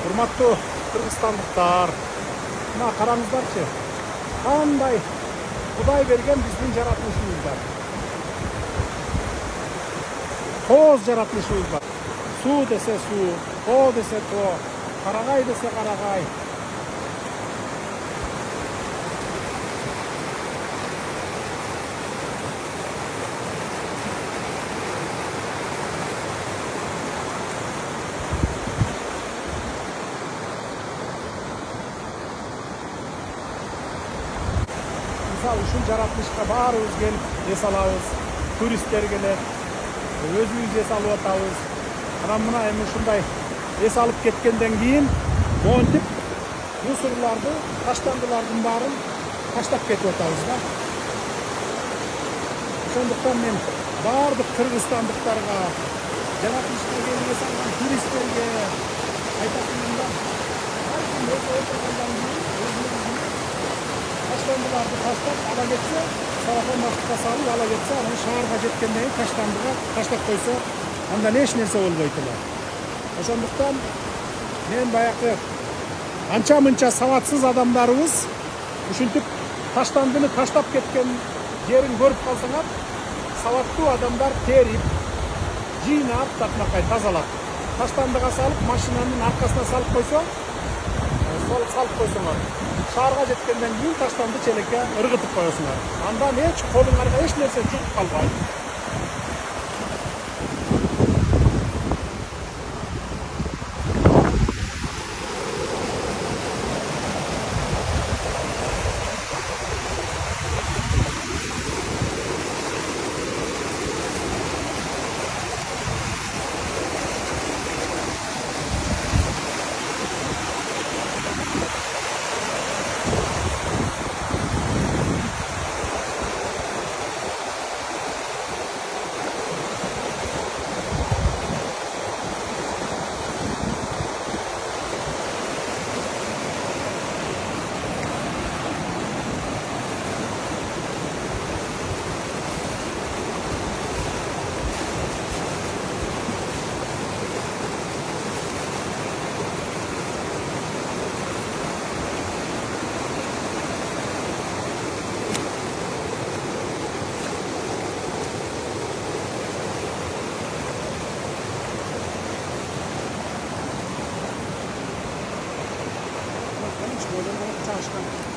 Урматтуу кыргызстандыктар, мына караңыздарчы, кандай Кудай берген биздин жаратылышыбыз бар. Кооз жаратылышыбыз бар. Суу десе суу, тоо десе тоо, карагай десе карагай. Мисалы ушул жаратылышка баарыбыз келип эс алабыз, туристтер келет, өзүбүз эс алып атабыз. Анан мына эми ушундай эс алып кеткенден кийин монтип мусорларды, таштандылардын баарын таштап кетип атабыз да. Ошондуктан мен баардык кыргызстандыктарга, жаратылышка келип эс алган туристтерге айтатыным да, ар ким өз отургандан кийин таштандыларды таштап ала кетсе, салафан башка салып ала кетсе, анан шаарга жеткенден кийин таштандыга таштап койсо, андан эч нерсе болбойт эле. Ошондуктан мен баягы анча-мынча сабатсыз адамдарыбыз ушинтип таштандыны таштап кеткен жерин көрүп калсаңар, сабаттуу адамдар терип, жыйнап, такмакай тазалап, таштандыга салып, машинанын аркасына салып койсоңор, шаарга жеткенден кийин таштанды челекке ыргытып коесуңар. Андан эч колуңарга эч нерсе жугуп калбайт. Çalışkan.